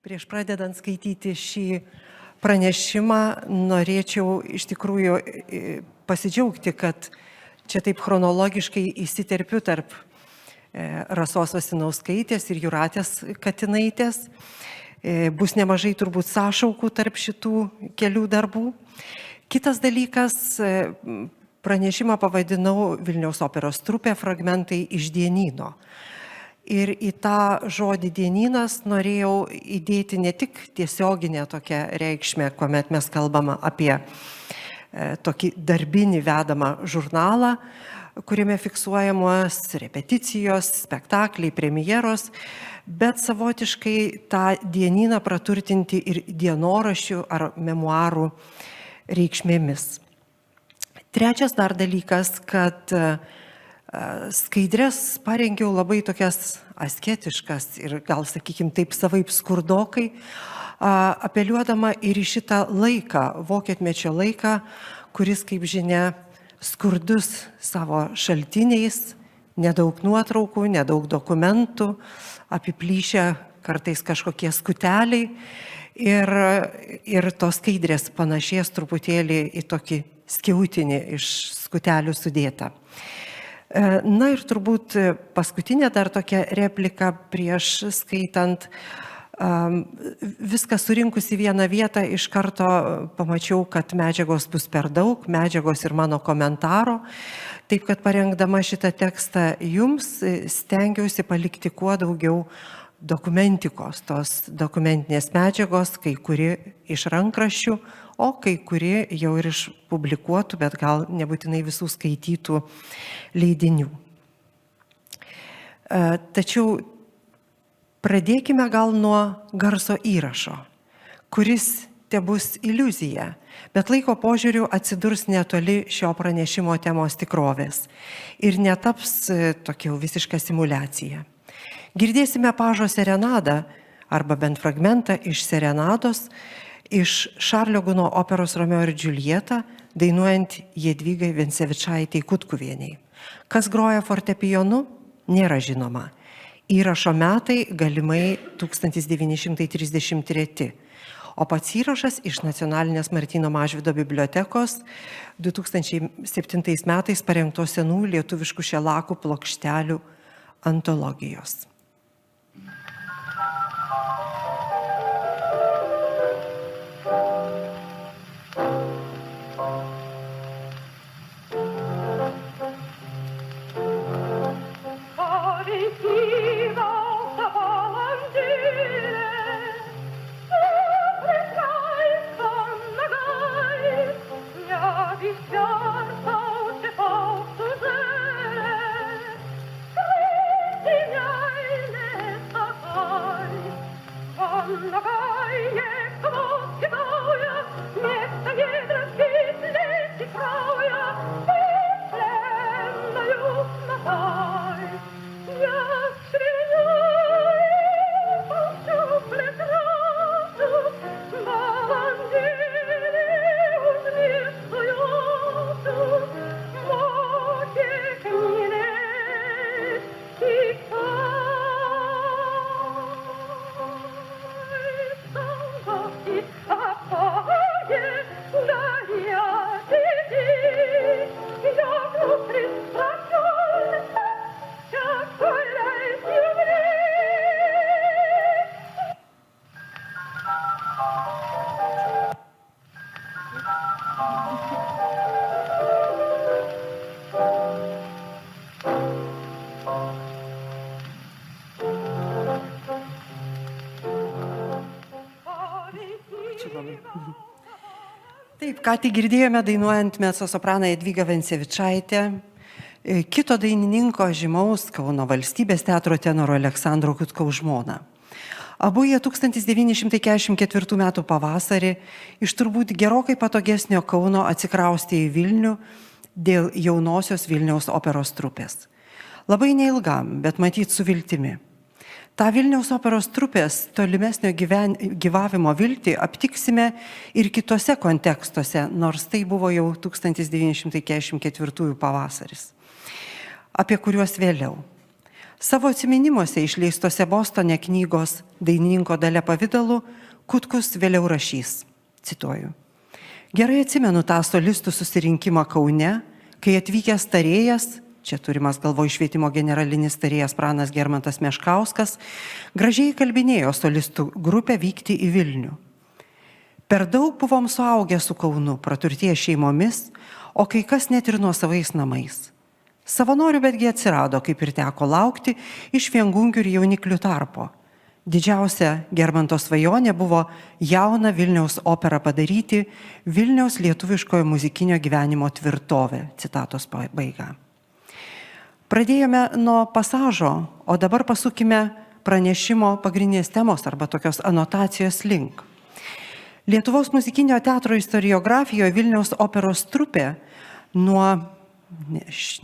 Prieš pradedant skaityti šį pranešimą, norėčiau iš tikrųjų pasidžiaugti, kad čia taip chronologiškai įsiterpiu tarp Rasos Vasinauskaitės ir Jūratės Katinaitės. Bus nemažai turbūt sąšaukų tarp šitų kelių darbų. Kitas dalykas, pranešimą pavadinau Vilniaus operos trupė fragmentai iš dienyno. Ir į tą žodį dienynas norėjau įdėti ne tik tiesioginę tokią reikšmę, kuomet mes kalbame apie tokį darbinį vedamą žurnalą, kuriame fiksuojamos repeticijos, spektakliai, premjeros, bet savotiškai tą dienyną praturtinti ir dienoraščių ar memuarų reikšmėmis. Trečias dar dalykas, kad skaidres parengiau labai tokias asketiškas ir gal, sakykime, taip savaip skurdokai, apeliuodama ir į šitą laiką, vokietmečio laiką, kuris, kaip žinia, skurdus savo šaltiniais, nedaug nuotraukų, nedaug dokumentų, apiplyšę kartais kažkokie skuteliai ir tos skaidrės panašės truputėlį į tokį skiautinį iš skutelių sudėtą. Na ir turbūt paskutinė dar tokia replika prieš skaitant, viską surinkus į vieną vietą iš karto pamačiau, kad medžiagos bus per daug, medžiagos ir mano komentaro. Taip kad parengdama šitą tekstą jums stengiausi palikti kuo daugiau dokumentikos, tos dokumentinės medžiagos, kai kuri iš rankraščių, o kai kuri jau ir iš publikuotų, bet gal nebūtinai visų skaitytų leidinių. Tačiau pradėkime gal nuo garso įrašo, kuris tebus iliuzija, bet laiko požiūriu atsidurs netoli šio pranešimo temos tikrovės ir netaps tokia visiška simuliacija. Girdėsime pažo serenadą arba bent fragmentą iš serenados, iš Šarlio Guno operos Romeo ir Džiuljeta, dainuojant Jadvygai Vencevičaitei Kutkuvienei. Kas groja fortepijonu, nėra žinoma. Įrašo metai galimai 1933, o pats įrašas iš Nacionalinės Martyno Mažvydo bibliotekos 2007 metais parengtos senų lietuviškų šelakų plokštelių antologijos. Taip, ką tik girdėjome dainuojant mecosopraną Jadvygą Vencevičaitę, kito dainininko žymaus Kauno valstybės teatro tenoro Aleksandro Kutkaus žmoną. Abu jie 1944 metų pavasarį iš turbūt gerokai patogesnio Kauno atsikraustė į Vilnių dėl jaunosios Vilniaus operos trupės. Labai neilgam, bet matyt su viltimi. Ta Vilniaus operos trupės tolimesnio gyvavimo viltį aptiksime ir kitose kontekstuose, nors tai buvo jau 1944 pavasaris, apie kuriuos vėliau. Savo atsiminimuose išleistose Bostone knygos Dainininko Dalia pavidalu Kutkus vėliau rašys, cituoju. Gerai atsimenu tą solistų susirinkimą Kaune, kai atvykęs tarėjas, čia turimas galvoj švietimo generalinis tarėjas Pranas Germantas Meškauskas, gražiai kalbinėjo solistų grupę vykti į Vilnių. Per daug buvom suaugę su Kaunu, praturtėję šeimomis, o kai kas net ir nuosavais namais. Savanorių betgi atsirado, kaip ir teko laukti, iš viengungių ir jauniklių tarpo. Didžiausia Germanto svajonė buvo jauną Vilniaus operą padaryti Vilniaus lietuviškojo muzikinio gyvenimo tvirtovė. Citatos pabaiga. Pradėjome nuo pasažo, o dabar pasukime pranešimo pagrindinės temos arba tokios anotacijos link. Lietuvos muzikinio teatro istoriografijoje Vilniaus operos trupė nuo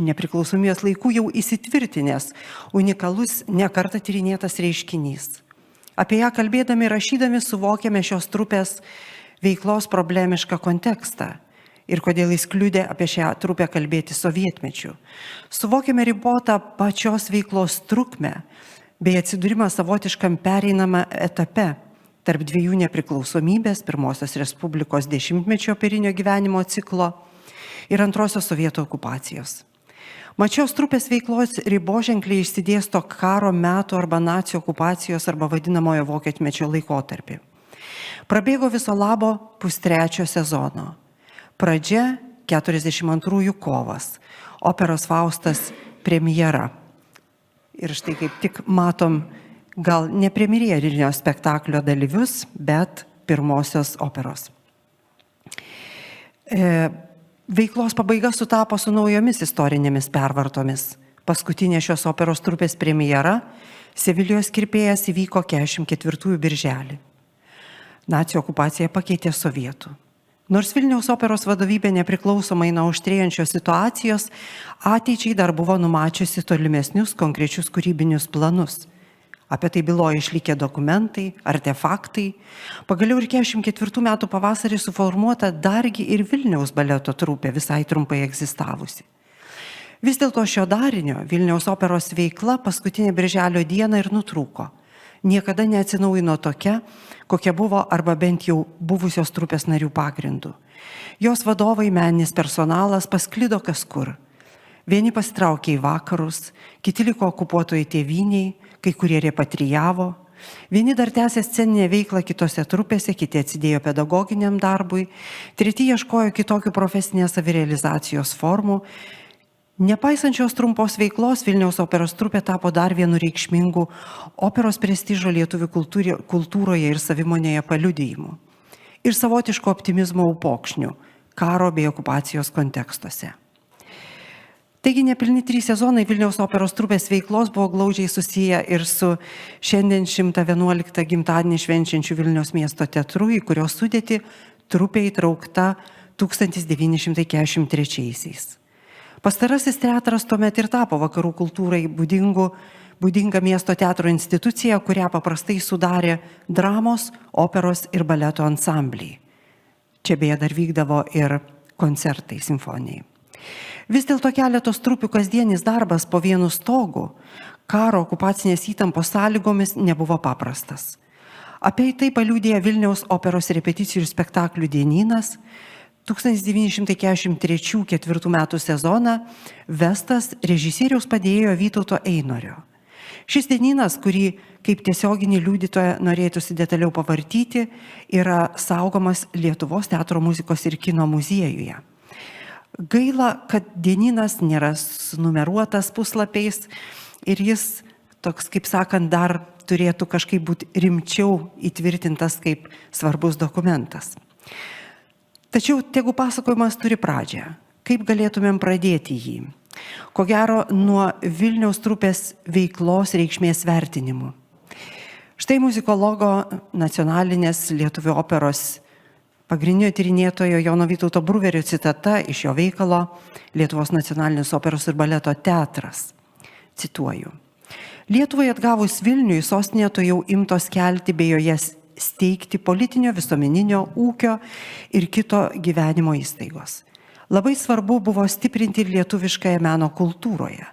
nepriklausomybės laikų jau įsitvirtinęs, unikalus, nekartą tyrinėtas reiškinys. Apie ją kalbėdami ir rašydami suvokiame šios trupės veiklos problemišką kontekstą ir kodėl jis kliudė apie šią trupę kalbėti sovietmečiu. Suvokiame ribotą pačios veiklos trukmę bei atsidūrimą savotiškam pereinamą etape tarp dviejų nepriklausomybės, Pirmosios Respublikos dešimtmečio operinio gyvenimo ciklo ir antrosios sovietų okupacijos. Mačios trupės veiklos riboženkliai išsidėsto karo metų arba nacių okupacijos arba vadinamojo vokietmečio laikotarpį. Prabėgo viso labo pustrečio sezono. Pradžia 42 kovas, operos Faustas premjera. Ir štai kaip tik matom gal ne premjerinio spektaklio dalyvius, bet pirmosios operos. Veiklos pabaiga sutapo su naujomis istorinėmis pervartomis. Paskutinė šios operos trupės premjera Sevilijos kirpėjas įvyko 44 birželį. Nacių okupacija pakeitė sovietų. Nors Vilniaus operos vadovybė nepriklausomai nuo aštrėjančios situacijos, ateičiai dar buvo numačiusi tolimesnius konkrečius kūrybinius planus. Apie tai byloja išlikę dokumentai, artefaktai. Pagaliau ir 44 metų pavasarį suformuota dargi ir Vilniaus baleto trupė, visai trumpai egzistavusi. Vis dėlto šio darinio Vilniaus operos veikla paskutinę birželio dieną ir nutrūko. Niekada neatsinaujino tokia, kokia buvo arba bent jau buvusios trupės narių pagrindų. Jos vadovai, meninis personalas pasklido kas kur. Vieni pasitraukė į vakarus, kiti liko okupuotojai tėvyniai, kai kurie repatrijavo. Vieni dar tęsė sceninę veiklą kitose trupėse, kiti atsidėjo pedagoginiam darbui, treti ieškojo kitokių profesinės savirealizacijos formų. Nepaisančios trumpos veiklos Vilniaus operos trupė tapo dar vienu reikšmingu operos prestižo lietuvių kultūroje ir savimonėje paliudijimu. Ir savotiško optimizmo upokšnių karo bei okupacijos kontekstuose. Taigi nepilni 3 sezonai Vilniaus operos trupės veiklos buvo glaudžiai susiję ir su šiandien 111 gimtadienį švenčiančiu Vilniaus miesto teatru, į kurio sudėtį trupė įtraukta 1943-aisiais. Pastarasis teatras tuomet ir tapo vakarų kultūrai būdinga miesto teatro institucija, kurią paprastai sudarė dramos, operos ir baleto ansambliai. Čia beje dar vykdavo ir koncertai simfonijai. Vis dėlto keletos trupių kasdienis darbas po vienu stogu karo okupacinės įtampos sąlygomis nebuvo paprastas. Apie tai paliudija Vilniaus operos repeticijų ir spektaklių dienynas 1943-4 metų sezoną vestas režisieriaus padėjėjo Vytauto Einorio. Šis dienynas, kurį kaip tiesioginį liudytoją norėtųsi detaliau pavartyti, yra saugomas Lietuvos teatro muzikos ir kino muziejuje. Gaila, kad dienynas nėra sunumeruotas puslapiais ir jis toks, kaip sakant, dar turėtų kažkaip būti rimčiau įtvirtintas kaip svarbus dokumentas. Tačiau tegu pasakojimas turi pradžią. Kaip galėtumėm pradėti jį? Ko gero, nuo Vilniaus trupės veiklos reikšmės vertinimų. Štai muzikologo nacionalinės lietuvių operos pagrindinio tyrinėtojo Jono Vytauto Bruverio citata iš jo veikalo Lietuvos nacionalinis operos ir baleto teatras. Cituoju. Lietuvai atgavus Vilniui sostinėje to jau imtos kelti bei joje steigti politinio, visuomeninio, ūkio ir kito gyvenimo įstaigos. Labai svarbu buvo stiprinti ir lietuviškąją meno kultūroje.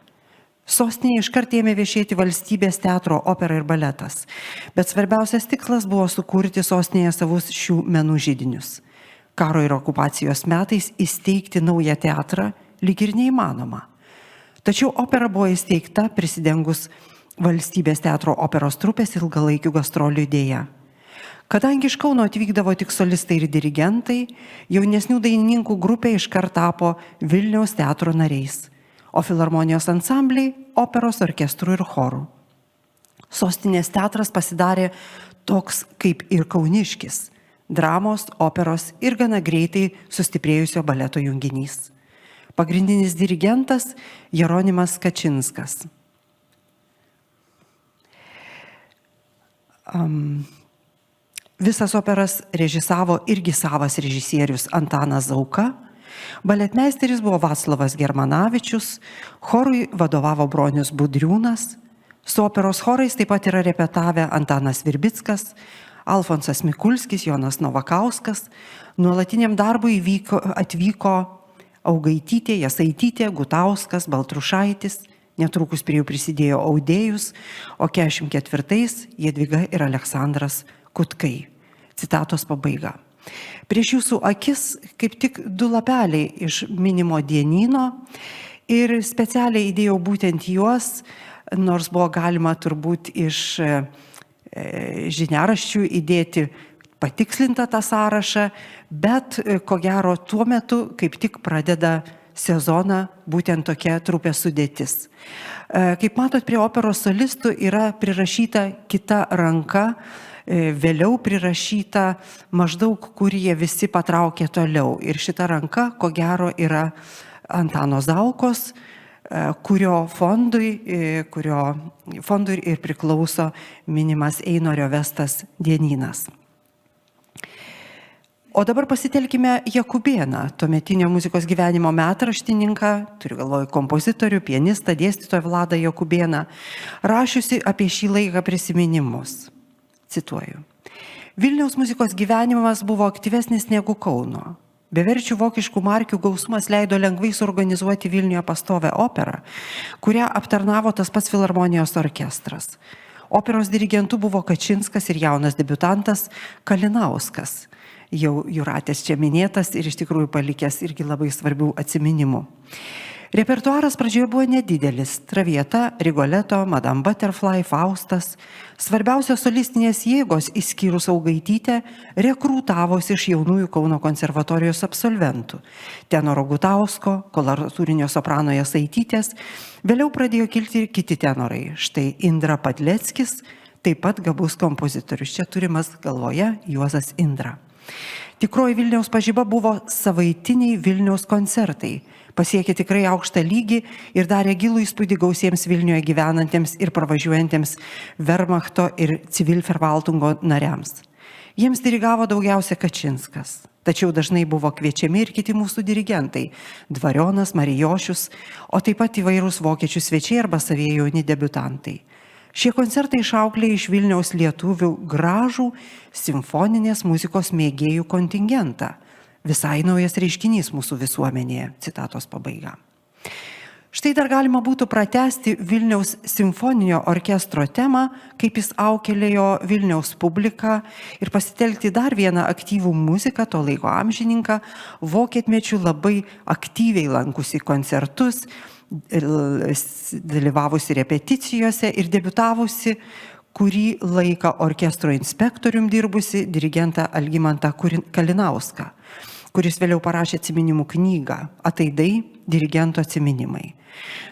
Sostinėje iškart ėmė viešėti valstybės teatro, opera ir baletas, bet svarbiausias tikslas buvo sukurti sostinėje savus šių menų židinius. Karo ir okupacijos metais įsteigti naują teatrą lyg ir neįmanoma. Tačiau opera buvo įsteigta prisidengus valstybės teatro operos trupės ilgalaikių gastrolių idėja. Kadangi iš Kauno atvykdavo tik solistai ir dirigentai, jaunesnių dainininkų grupė iškart tapo Vilniaus teatro nariais, o filharmonijos ansambliai operos, orkestrų ir chorų. Sostinės teatras pasidarė toks kaip ir kauniškis - dramos, operos ir gana greitai sustiprėjusio baleto junginys. Pagrindinis dirigentas Jeronimas Kačinskas. Visas operas režisavo irgi savas režisierius Antanas Zauka, baletmeisteris buvo Vaclavas Germanavičius, chorui vadovavo Bronius Budriūnas, su operos chorais taip pat yra repetavę Antanas Virbickas, Alfonsas Mikulskis, Jonas Novakauskas. Nuolatiniam darbui atvyko Augaitytė, Jasaitytė, Gutauskas, Baltrušaitis, netrukus prie jų prisidėjo Audėjus, o 44-ais Jadviga ir Aleksandras Kutkai. Citatos pabaiga. Prieš jūsų akis kaip tik 2 lapeliai iš minimo dienyno ir specialiai įdėjau būtent juos, nors buvo galima turbūt iš žiniaraščių įdėti patikslintą tą sąrašą, bet ko gero tuo metu kaip tik pradeda sezoną būtent tokia trupės sudėtis. Kaip matot, prie operos solistų yra prirašyta kita ranka, vėliau prirašyta maždaug, kur jie visi patraukė toliau. Ir šita ranka, ko gero, yra Antano Zaukos, kurio fondui ir priklauso minimas Einorio Vestas dienynas. O dabar pasitelkime Jakubėną, tuometinio muzikos gyvenimo metraštininką, turiu galvoj kompozitorių, pianistą, dėstytoją Vladą Jakubėną, rašiusi apie šį laiką prisiminimus. Cituoju. Vilniaus muzikos gyvenimas buvo aktyvesnis negu Kauno. Beverčių vokiškų markių gausumas leido lengvai suorganizuoti Vilniuje pastovę operą, kurią aptarnavo tas pats filharmonijos orkestras. Operos dirigentų buvo Kačinskas ir jaunas debiutantas Kalinauskas, jau Jūratės čia minėtas ir iš tikrųjų palikęs irgi labai svarbių atsiminimų. Repertuaras pradžioje buvo nedidelis - Traviata, Rigoleto, Madame Butterfly, Faustas. Svarbiausios solistinės jėgos, išskyrus Augaitytę, rekrutavosi iš jaunųjų Kauno konservatorijos absolventų - tenoro Gutausko, koloratūrinio soprano Jasaitytės. Vėliau pradėjo kilti ir kiti tenorai. Štai Indra Padleckis, taip pat gabus kompozitorius. Čia turimas galvoje Juozas Indra. Tikroji Vilniaus pažiba buvo savaitiniai Vilniaus koncertai. Pasiekė tikrai aukštą lygį ir darė gilų įspūdį gausiems Vilniuje gyvenantiems ir pravažiuojantiems Wehrmachto ir Civilverwaltungo nariams. Jiems dirigavo daugiausia Kačinskas, tačiau dažnai buvo kviečiami ir kiti mūsų dirigentai - Dvarionas, Marijošius, o taip pat įvairūs vokiečių svečiai arba savieji jauni debiutantai. Šie koncertai išauklė iš Vilniaus lietuvių gražų simfoninės muzikos mėgėjų kontingentą. Visai naujas reiškinys mūsų visuomenėje. Citatos pabaiga. Štai dar galima būtų pratęsti Vilniaus simfoninio orkestro temą, kaip jis auklėjo Vilniaus publiką ir pasitelkti dar vieną aktyvų muziką, to laiko amžininką, vokietmečių labai aktyviai lankusi koncertus, dalyvavusi repeticijose ir debiutavusi kurį laiką orkestro inspektorium dirbusi dirigentą Algimantą Kalinauską, kuris vėliau parašė atsiminimų knygą Ataidai dirigento atsiminimai.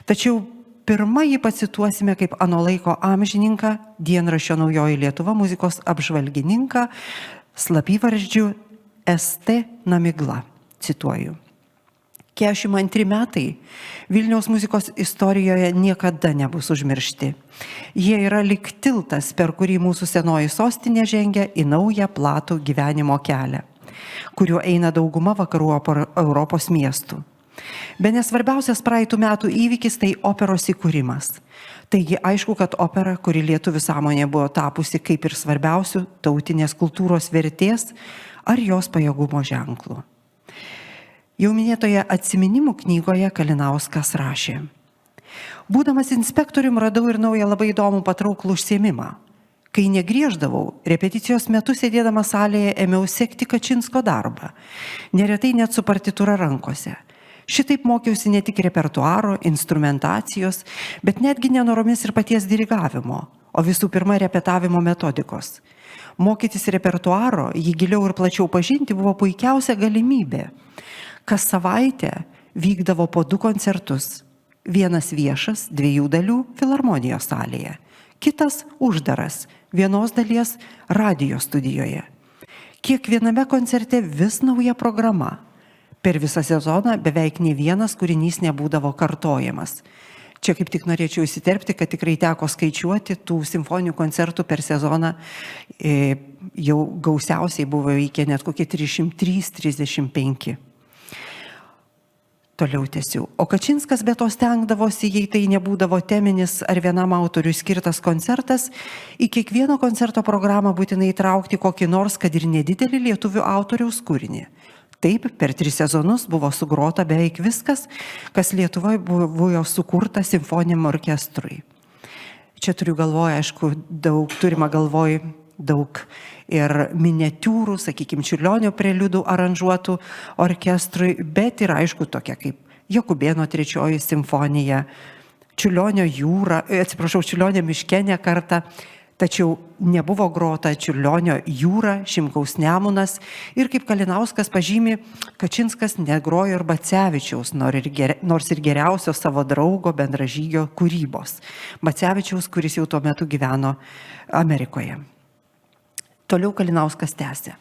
Tačiau pirmą jį pacituosime kaip ano laiko amžininką, dienraščio Naujoji Lietuva muzikos apžvalgininką, slapyvardžiu ST Namigla. Cituoju. 42 metai Vilniaus muzikos istorijoje niekada nebus užmiršti. Jie yra lyg tiltas, per kurį mūsų senoji sostinė žengia į naują platų gyvenimo kelią, kuriuo eina dauguma vakarų Europos miestų. Bene svarbiausias praeitų metų įvykis tai operos įkūrimas. Taigi aišku, kad opera, kuri lietuvių sąmonė buvo tapusi kaip ir svarbiausių tautinės kultūros vertės ar jos pajėgumo ženklų. Jau minėtoje atsiminimų knygoje Kalinauskas rašė. Būdamas inspektorium radau ir naują labai įdomų patrauklų užsiėmimą. Kai negrieždavau, repeticijos metu sėdėdama salėje ėmiau sekti Kačinsko darbą, neretai net su partitūra rankose. Šitaip mokiausi ne tik repertuaro, instrumentacijos, bet netgi nenoromis ir paties dirigavimo, o visų pirma repetavimo metodikos. Mokytis repertuaro, jį giliau ir plačiau pažinti buvo puikiausia galimybė. Kas savaitę vykdavo po 2 koncertus. Vienas viešas, 2 dalių filharmonijos salėje. Kitas uždaras, 1 dalies radijo studijoje. Kiekviename koncerte vis nauja programa. Per visą sezoną beveik nei vienas kūrinys nebūdavo kartojamas. Čia kaip tik norėčiau įsiterpti, kad tikrai teko skaičiuoti tų simfoninių koncertų per sezoną. Jau gausiausiai buvo vykę net kokie 335. Toliau tęsiu. O Kačinskas be to stengdavosi, jei tai nebūdavo teminis ar vienam autoriui skirtas koncertas, į kiekvieno koncerto programą būtinai įtraukti kokį nors, kad ir nedidelį lietuvių autoriaus kūrinį. Taip, per 3 sezonus buvo sugrota beveik viskas, kas Lietuvoje buvo sukurta simfoniniam orkestrui. Čia turiu galvoje, aišku, turima galvoje daug ir miniatiūrų, sakykime, Čiurlionio preliudų aranžuotų orkestrui, bet ir aišku tokia kaip Jokubėno 3 simfonija, Čiurlionio jūra, Čiurlionio miške ne kartą, tačiau nebuvo grota Čiurlionio jūra, Šimkaus Nemunas ir kaip Kalinauskas pažymi, Kačinskas negrojo ir Bacevičiaus, nors ir geriausio savo draugo bendražygio kūrybos. Bacevičiaus, kuris jau tuo metu gyveno Amerikoje. Toliau Kalinauskas tęsė.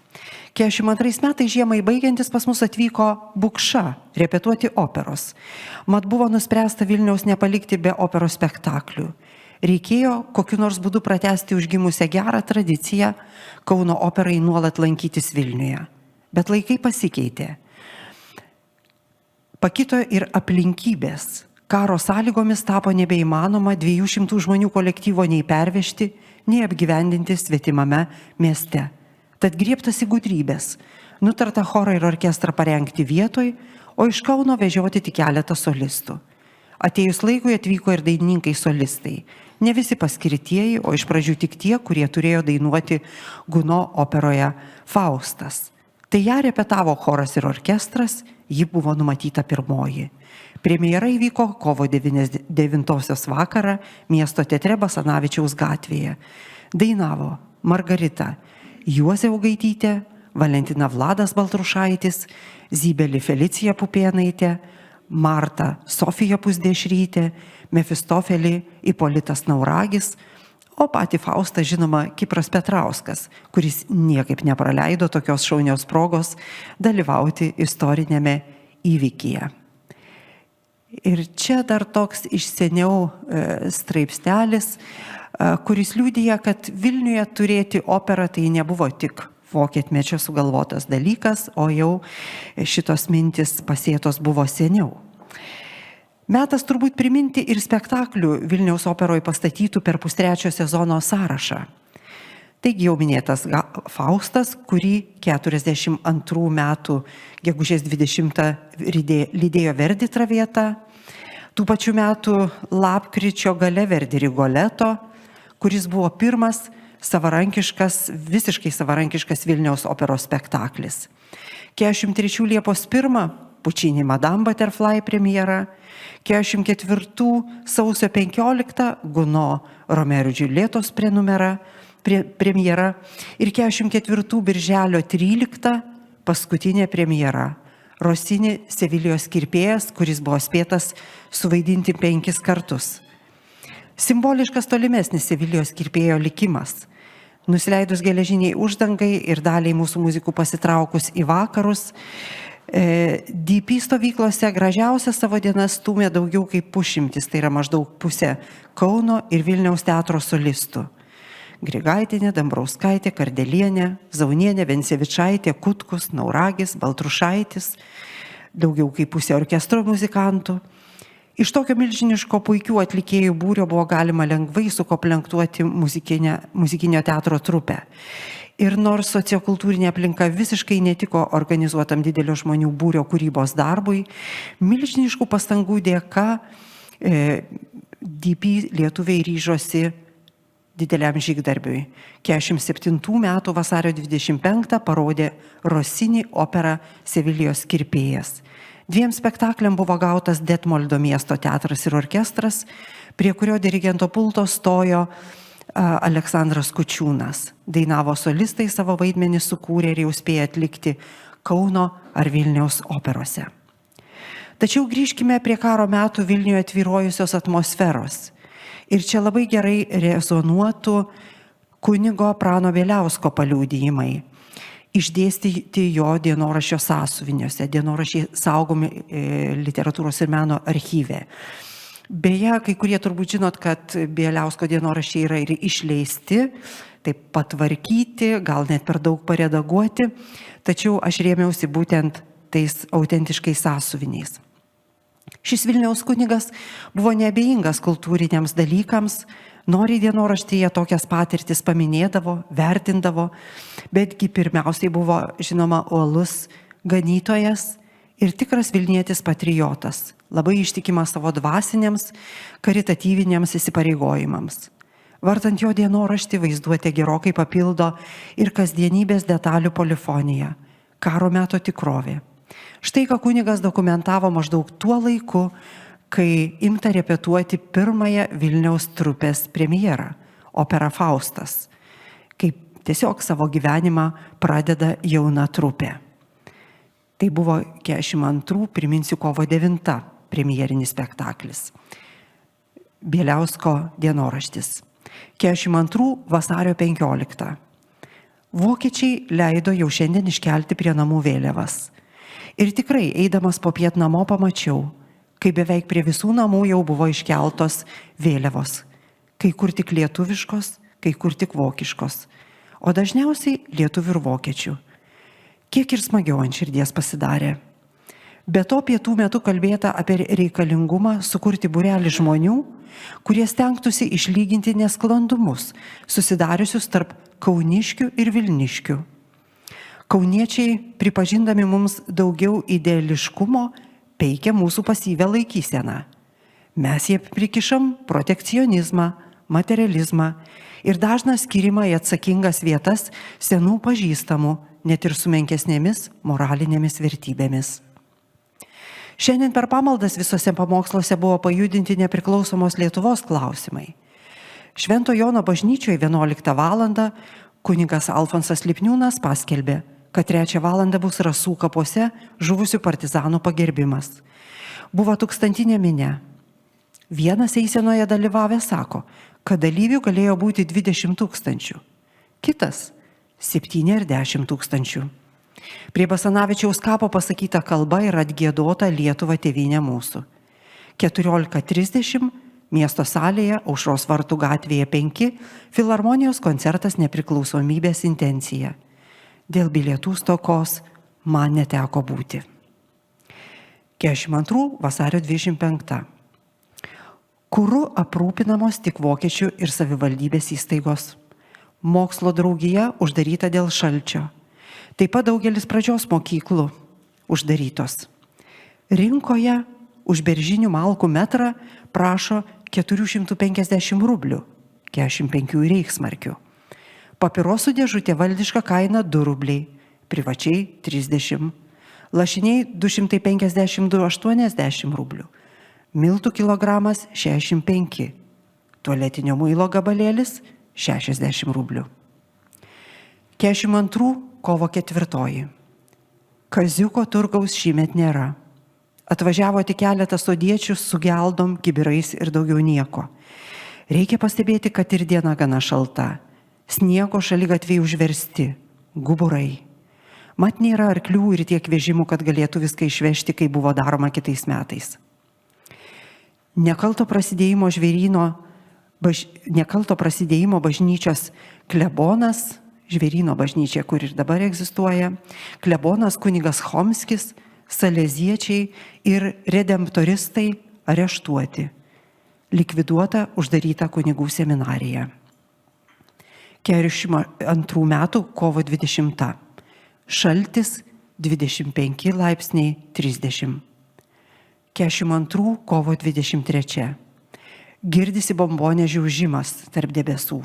42 metais žiemai baigiantis pas mus atvyko Bukša repetuoti operos. Mat buvo nuspręsta Vilniaus nepalikti be operos spektaklių. Reikėjo kokiu nors būdu pratęsti užgimusią gerą tradiciją Kauno operai nuolat lankytis Vilniuje. Bet laikai pasikeitė. Pakito ir aplinkybės. Karo sąlygomis tapo nebeįmanoma 200 žmonių kolektyvo nei pervežti, nei apgyvendinti svetimame mieste. Tad griebtasi gudrybės. Nutarta chorą ir orkestrą parengti vietoj, o iš Kauno vežioti tik keletą solistų. Atėjus laikui atvyko ir dainininkai solistai. Ne visi paskirtieji, o iš pradžių tik tie, kurie turėjo dainuoti Guno operoje Faustas. Tai ją repetavo choras ir orkestras, ji buvo numatyta pirmoji. Premjera įvyko kovo 9 vakarą miesto teatre Basanavičiaus gatvėje. Dainavo Margarita Juozė Augaitytė, Valentina Vladas Baltrušaitis, Zybelė Felicija Pupėnaitė, Marta Sofija Pusdešrytė, Mefistofelį Ipolitas Nauragis, o patį Faustą žinoma Kipras Petrauskas, kuris niekaip nepraleido tokios šaunios progos dalyvauti istorinėme įvykyje. Ir čia dar toks iš seniau straipsnelis, kuris liudija, kad Vilniuje turėti operą tai nebuvo tik vokietmečio sugalvotas dalykas, o jau šitos mintis pasėtos buvo seniau. Metas turbūt priminti ir spektaklių Vilniaus operoje pastatytų per 2/3 sezono sąrašą. Taigi jau minėtas Faustas, kurį 42 metų gegužės 20 lydėjo Verdi Traviata, tų pačių metų lapkričio gale Verdi Rigoleto, kuris buvo pirmas visiškai savarankiškas Vilniaus operos spektaklis. 43 Liepos 1 Pučini Madame Butterfly premjera, 44 sausio 15 Guno Romeo Džiuljetos premjera ir 44 birželio 13 paskutinė premjera. Rossini Sevilijos kirpėjas, kuris buvo spėtas suvaidinti 5 kartus. Simboliškas tolimesnis Sevilijos kirpėjo likimas. Nusileidus geležiniai uždangai ir daliai mūsų muzikų pasitraukus į vakarus, DP stovyklose gražiausią savo dieną stūmė daugiau kaip 100, tai yra maždaug pusė Kauno ir Vilniaus teatro solistų. Grigaitinė, Dambrauskaitė, Kardelienė, Zaunienė, Vencevičaitė, Kutkus, Nauragis, Baltrušaitis, daugiau kaip pusė orkestro muzikantų. Iš tokio milžiniško puikių atlikėjų būrio buvo galima lengvai sukomplenktuoti muzikinio teatro trupę. Ir nors sociokultūrinė aplinka visiškai netiko organizuotam didelio žmonių būrio kūrybos darbui, milžiniškų pastangų dėka DP lietuviai ryžosi dideliam žygdarbiui. 47 metų vasario 25 parodė Rossini operą Sevilijos kirpėjas. 2 spektakliam buvo gautas Detmoldo miesto teatras ir orkestras, prie kurio dirigento pulto stojo Aleksandras Kučiūnas. Dainavo solistai, savo vaidmenį sukūrė ir jau spėjo atlikti Kauno ar Vilniaus operose. Tačiau grįžkime prie karo metų Vilniuje tvyrojusios atmosferos. Ir čia labai gerai rezonuotų kunigo Prano Bieliausko paliudijimai, išdėstyti jo dienoraščio sąsiuviniuose, dienoraščiai saugomi literatūros ir meno archyve. Beje, kai kurie turbūt žinot, kad Bieliausko dienoraščiai yra ir išleisti, taip patvarkyti, gal net per daug paredaguoti, tačiau aš rėmiausi būtent tais autentiškais sąsiuviniais. Šis Vilniaus kunigas buvo neabejingas kultūriniams dalykams, noriai dienoraštyje tokias patirtis paminėdavo, vertindavo, betgi pirmiausiai buvo, žinoma, uolus ganytojas ir tikras Vilnietis patriotas, labai ištikimas savo dvasiniams, karitatyviniams įsipareigojimams. Vartant jo dienoraštį vaizduotė gerokai papildo ir kasdienybės detalių polifonija, karo meto tikrovė. Štai ką kunigas dokumentavo maždaug tuo laiku, kai imta repetuoti pirmąją Vilniaus trupės premjerą, operą Faustas, kaip tiesiog savo gyvenimą pradeda jauna trupė. Tai buvo 42, priminsiu, kovo 9 premjerinis spektaklis. Bieliausko dienoraštis. 42 vasario 15. Vokiečiai leido jau šiandien iškelti prie namų vėliavas. Ir tikrai, eidamas popiet namo, pamačiau, kai beveik prie visų namų jau buvo iškeltos vėliavos. Kai kur tik lietuviškos, kai kur tik vokiškos. O dažniausiai lietuvių ir vokiečių. Kiek ir smagiau ant širdies pasidarė. Be to pietų metu kalbėta apie reikalingumą sukurti būrelį žmonių, kurie stengtųsi išlyginti nesklandumus, susidariusius tarp kauniškių ir vilniškių. Kauniečiai, pripažindami mums daugiau ideališkumo, peikia mūsų pasyvę laikyseną. Mes jie prikišam protekcionizmą, materializmą ir dažną skirimą į atsakingas vietas senų pažįstamų, net ir su menkesnėmis moralinėmis vertybėmis. Šiandien per pamaldas visose pamoksluose buvo pajudinti nepriklausomos Lietuvos klausimai. Švento Jono bažnyčioje 11 valandą kunigas Alfonsas Lipniūnas paskelbė, kad 3 valandą bus Rasų kapuose žuvusių partizanų pagerbimas. Buvo tūkstantinė minia. Vienas eisenoje dalyvavęs sako, kad dalyvių galėjo būti 20 000, kitas 7 ar 10 000. Prie Basanavičiaus kapo pasakyta kalba ir atgiedota Lietuva tėvynė mūsų. 14:30 miesto salėje Aušros vartų gatvėje 5 filharmonijos koncertas Nepriklausomybės intencija. Dėl bilietų stokos man neteko būti. 42 vasario 25. Kuru aprūpinamos tik vokiečių ir savivaldybės įstaigos. Mokslo draugija uždaryta dėl šalčio. Taip pat daugelis pradžios mokyklų uždarytos. Rinkoje už beržinių malkų metrą prašo 450 rublių, 45 reichsmarkių. Papirosų dėžutė valdiška kaina 2 rubliai, privačiai 30, lašiniai 250-80 rublių, miltų kilogramas 65, tualetinio muilo gabalėlis 60 rublių. 42 kovo 4. Kaziuko turgaus šįmet nėra. Atvažiavo tik keletas sodiečių su geldom, kibirais ir daugiau nieko. Reikia pastebėti, kad ir diena gana šalta. Sniego šaligatviai užversti, guburai. Mat nėra arklių ir tiek vežimų, kad galėtų viską išvežti, kaip buvo daroma kitais metais. Nekalto prasidėjimo bažnyčios klebonas, Žvėryno bažnyčia, kur ir dabar egzistuoja, klebonas kunigas Chomskis, saleziečiai ir redemptoristai areštuoti. Likviduota, uždaryta kunigų seminarija. 42 metų kovo 20. Šaltis 25 laipsniai 30. 42 kovo 23. Girdisi bombonežių ūžimas tarp debesų.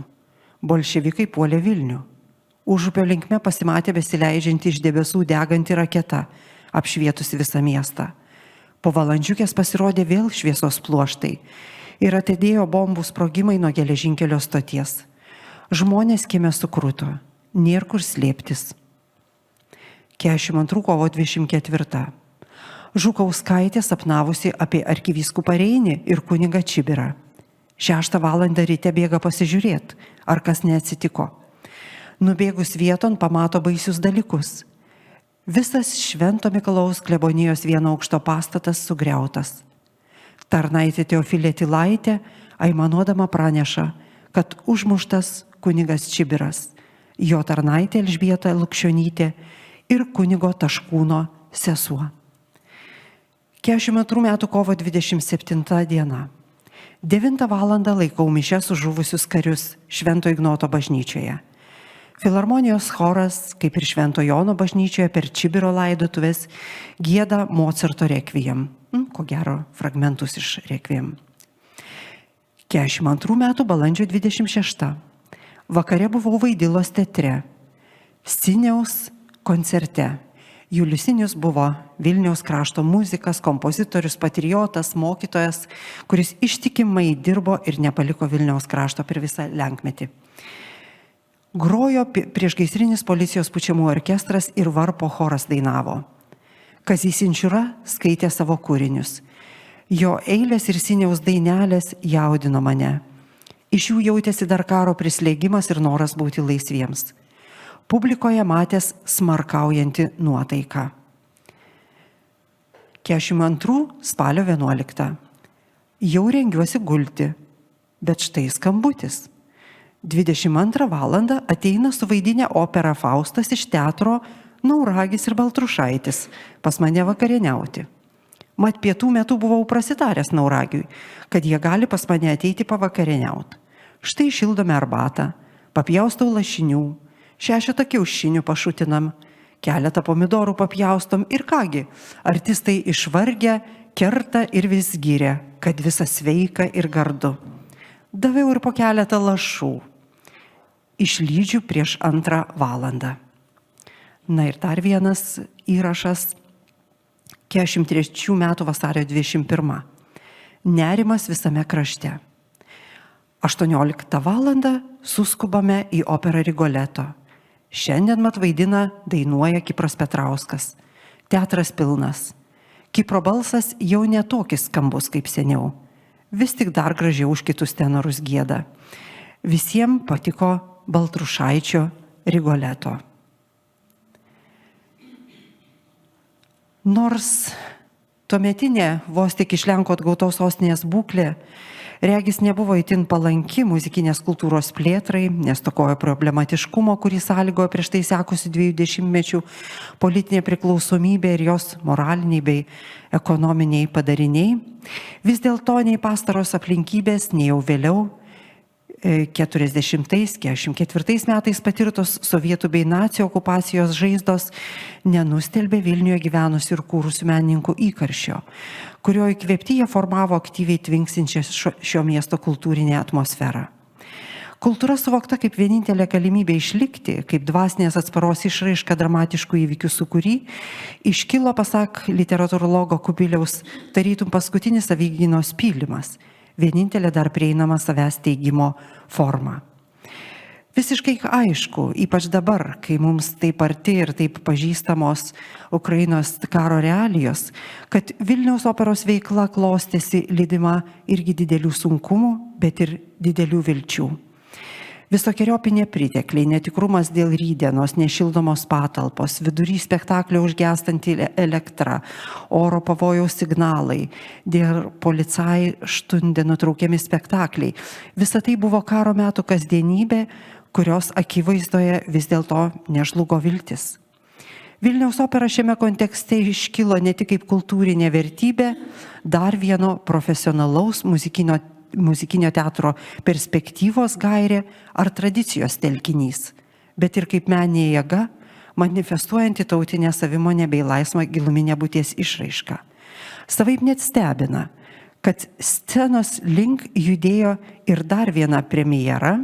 Bolševikai puolė Vilnių. Užupio linkme pasimatė besileidžianti iš debesų deganti raketa, apšvietusi visą miestą. Po valandžiukės pasirodė vėl šviesos pluoštai ir atidėjo bombų sprogimai nuo geležinkelio stoties. Žmonės kieme sukruto, nėr kur slėptis. 42 kovo 24. Žukauskaitė sapnavusi apie arkivyskupą Reinį ir kunigą Čibirą. 6 valandą ryte bėga pasižiūrėti, ar kas neatsitiko. Nubėgus vieton pamato baisius dalykus. Visas Švento Mikalojaus klebonijos vieno aukšto pastatas sugriautas. Tarnaitė Teofilė Tylaitė aimanuodama praneša, kad užmuštas kunigas Čibiras, jo tarnaitė Elžbieta Lukšionytė ir kunigo Taškūno sesuo. 42 metų kovo 27 diena. 9 valandą laikau mišias už žuvusius karius Švento Ignoto bažnyčioje. Filharmonijos choras, kaip ir Švento Jono bažnyčioje per Čibiro laidotuvės, gieda Mocarto rekviem. Ko gero, fragmentus iš rekviem. 42 metų balandžio 26. Vakare buvau Vaidilos teatre. Siniaus koncerte. Julius Sinius buvo Vilniaus krašto muzikas, kompozitorius, patriotas, mokytojas, kuris ištikimai dirbo ir nepaliko Vilniaus krašto per visą lenkmetį. Grojo priešgaisrinis policijos pučiamų orkestras ir varpo choras dainavo. Kazys Inčiūra skaitė savo kūrinius. Jo eilės ir Siniaus dainelės jaudino mane. Iš jų jautėsi dar karo prislėgimas ir noras būti laisviems. Publikoje matęs smarkaujantį nuotaiką. 42 spalio 11. Jau rengiuosi gulti, bet štai skambutis. 22 valandą ateina suvaidinę operą Faustas iš teatro Nauragis ir Baltrušaitis pas mane vakarieniauti. Mat pietų metu buvau prasitaręs Nauragiui, kad jie gali pas mane ateiti pavakarieniauti. Štai šildome arbatą, papjaustau lašinių, 6 kiaušinių pašutinam, keletą pomidorų papjaustom ir kągi, artistai išvargę, kerta ir vis gyrė, kad visa sveika ir gardu. Daviau ir po keletą lašų. Išlydžiu prieš 2 valandą. Na ir dar vienas įrašas. 43 metų vasario 21. Nerimas visame krašte. 18 valandą suskubame į operą Rigoleto. Šiandien mat vaidina, dainuoja Kipras Petrauskas. Teatras pilnas. Kipro balsas jau netokis skambus kaip seniau. Vis tik dar gražiau už kitus tenorus gieda. Visiems patiko Baltrušaičio Rigoleto. Nors tuometinė vos tik iš Lenkų atgautos sostinės būklė regis nebuvo itin palanki muzikinės kultūros plėtrai, nestokojo problematiškumo, kurį sąlygojo prieš tai sekusių 20 mečių politinė priklausomybė ir jos moraliniai bei ekonominiai padariniai. Vis dėlto nei pastaros aplinkybės, nei jau vėliau 40-44 metais patirtos sovietų bei nacių okupacijos žaizdos nenustelbė Vilniuje gyvenusių ir kūrusių menininkų įkarščio, kurio įkvėpti jie formavo aktyviai tvinksinčią šio miesto kultūrinę atmosferą. Kultūra suvokta kaip vienintelė galimybė išlikti, kaip dvasinės atsparos išraiška dramatiškų įvykių sukūry, iškilo, pasak literatūrologo Kubiliaus, tarytum paskutinis Savigynos pylimas, vienintelė dar prieinama savęs teigimo forma. Visiškai aišku, ypač dabar, kai mums taip arti ir taip pažįstamos Ukrainos karo realijos, kad Vilniaus operos veikla klostėsi lydima irgi didelių sunkumų, bet ir didelių vilčių. Visokeriopį nepritekliai, netikrumas dėl rytdienos, nešildomos patalpos, vidury spektaklio užgestanti elektra, oro pavojaus signalai, dėl policai štundė nutraukiami spektakliai. Visa tai buvo karo metų kasdienybė, kurios akivaizdoje vis dėlto nežlugo viltis. Vilniaus opera šiame kontekste iškilo ne tik kaip kultūrinė vertybė, dar vieno profesionalaus muzikinio teatro perspektyvos gairė ar tradicijos telkinys, bet ir kaip meninė jėga, manifestuojanti tautinę savimonę bei laisvą giluminę būties išraišką. Savaip net stebina, kad scenos link judėjo ir dar viena premjera.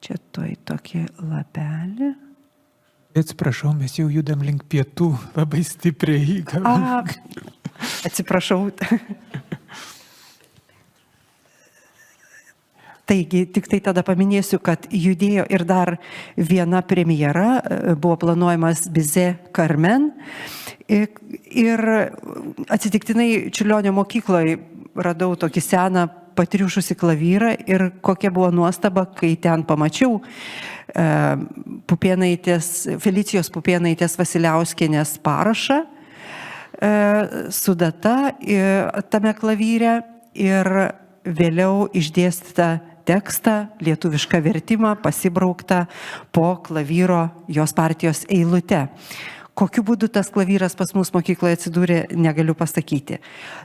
Čia toj tokį lapelį. Atsiprašau, mes jau judam link pietų labai stipriai. Atsiprašau. Taigi, tik tai tada paminėsiu, kad judėjo ir dar viena premjera, buvo planuojamas Bizet Carmen. Ir atsitiktinai Čiurlionio mokykloje radau tokį seną patriušusi klavyrą ir kokia buvo nuostaba, kai ten pamačiau Felicijos Pupėnaitės Vasiliauskienės parašą su data tame klavyre ir vėliau išdėstytą tekstą, lietuvišką vertimą, pasibrauktą po klavyro jos partijos eilute. Kokiu būdu tas klavyras pas mus mokykloje atsidūrė, negaliu pasakyti.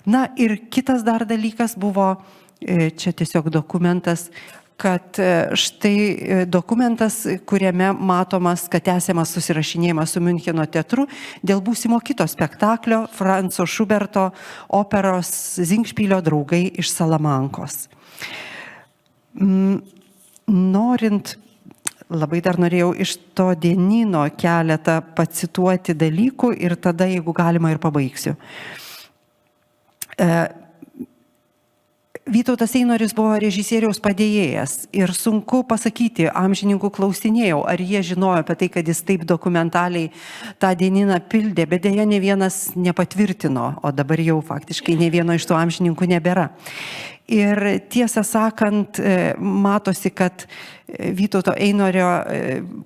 Na ir kitas dar dalykas buvo, čia tiesiog dokumentas, kad štai dokumentas, kuriame matomas, kad tęsiamas susirašinėjimas su Miuncheno teatru dėl būsimo kito spektaklio Franco Šuberto operos Zingšpylio draugai iš Salamankos. Norint, labai dar norėjau iš to dienyno keletą pacituoti dalykų ir tada, jeigu galima, ir pabaigsiu. Vytautas Einoris buvo režisieriaus padėjėjas ir sunku pasakyti, amžininkų klausinėjau, ar jie žinojo apie tai, kad jis taip dokumentaliai tą dienyną pildė, bet dėja ne vienas nepatvirtino, o dabar jau faktiškai ne vieno iš tų amžininkų nebėra. Ir tiesą sakant, matosi, kad Vytauto Einorio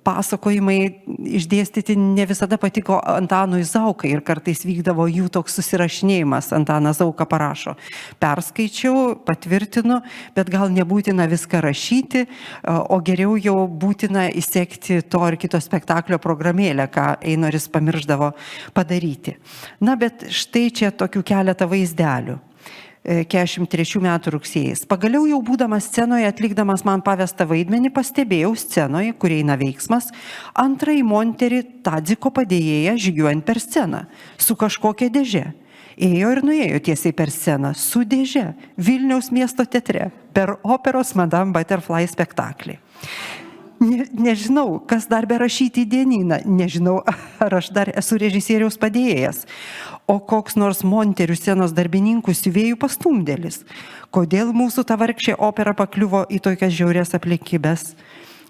pasakojimai išdėstyti ne visada patiko Antanui Zaukai ir kartais vykdavo jų toks susirašinėjimas. Antanas Zauka parašo: perskaičiau, patvirtinu, bet gal nebūtina viską rašyti, o geriau jau būtina įsekti to ar kito spektaklio programėlę, ką Einoris pamirždavo padaryti. Na, bet štai čia tokių keletą vaizdelių. 43 metų rugsėjais. Pagaliau jau būdamas scenoje, atlikdamas man pavestą vaidmenį, pastebėjau scenoje, kur eina veiksmas, antrąjį monterį Tadziko padėjėją žygiuojant per sceną su kažkokia dėže. Ėjo ir nuėjo tiesiai per sceną su dėže Vilniaus miesto teatre per operos Madame Butterfly spektaklį. Nežinau, kas dar berašyti į dienyną, nežinau, ar aš dar esu režisieriaus padėjėjas, o koks nors monterių scenos darbininkų siuvėjų pastumdėlis. Kodėl mūsų ta vargšė opera pakliuvo į tokias žiaurias aplinkybės?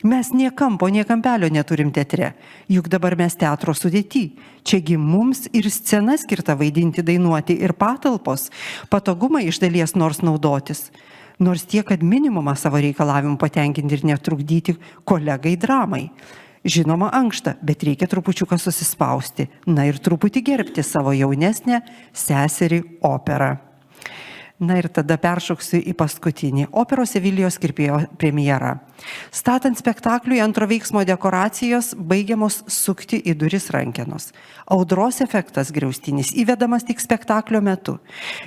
Mes nie kampo, nie kampelio neturim teatre, juk dabar mes teatro sudėty. Čiagi mums ir scena skirta vaidinti, dainuoti ir patalpos, patogumai iš dalies nors naudotis. Nors tiek, kad minimumą savo reikalavimų patenkinti ir netrukdyti kolegai dramai. Žinoma, ankšta, bet reikia trupučiuką susispausti, na ir truputį gerbti savo jaunesnę seserį operą. Na ir tada peršoksiu į paskutinį. Operos Sevilijos Kirpėjo premjera. Statant spektakliui antro veiksmo dekoracijos baigiamos sukti į duris rankenos. Audros efektas griaustinis įvedamas tik spektaklio metu.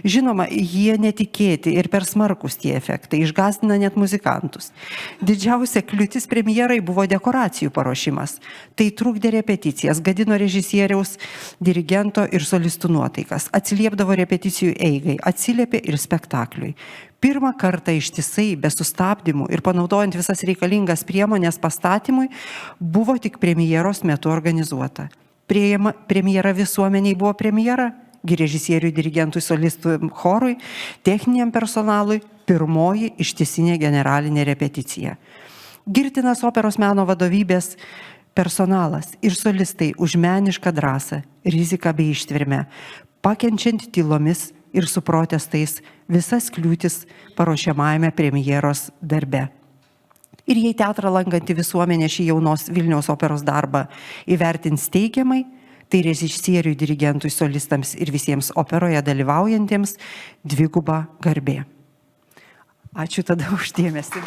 Žinoma, jie netikėti ir per smarkus tie efektai, išgąsdina net muzikantus. Didžiausia kliūtis premjerai buvo dekoracijų paruošimas. Tai trukdė repeticijas, gadino režisieriaus, dirigento ir solistų nuotaikas, atsiliepdavo repeticijų eigai, atsiliepė ir spektakliui. Pirmą kartą ištisai, be sustabdymų ir panaudojant visas reikalingas priemonės pastatymui, buvo tik premjeros metu organizuota. Premjera visuomeniai buvo premjera, režisieriui, dirigentui, solistų chorui, techniniam personalui, pirmoji ištisinė generalinė repeticija. Girtinas operos meno vadovybės personalas ir solistai už menišką drąsą, riziką bei ištvermę, pakenčiant tylomis ir su protestais visas kliūtis paruošiamajame premjeros darbe. Ir jei teatrą lankanti visuomenė šį jaunos Vilniaus operos darbą įvertins teigiamai, tai režisieriui, dirigentui, solistams ir visiems operoje dalyvaujantiems dviguba garbė. Ačiū tada už dėmesį.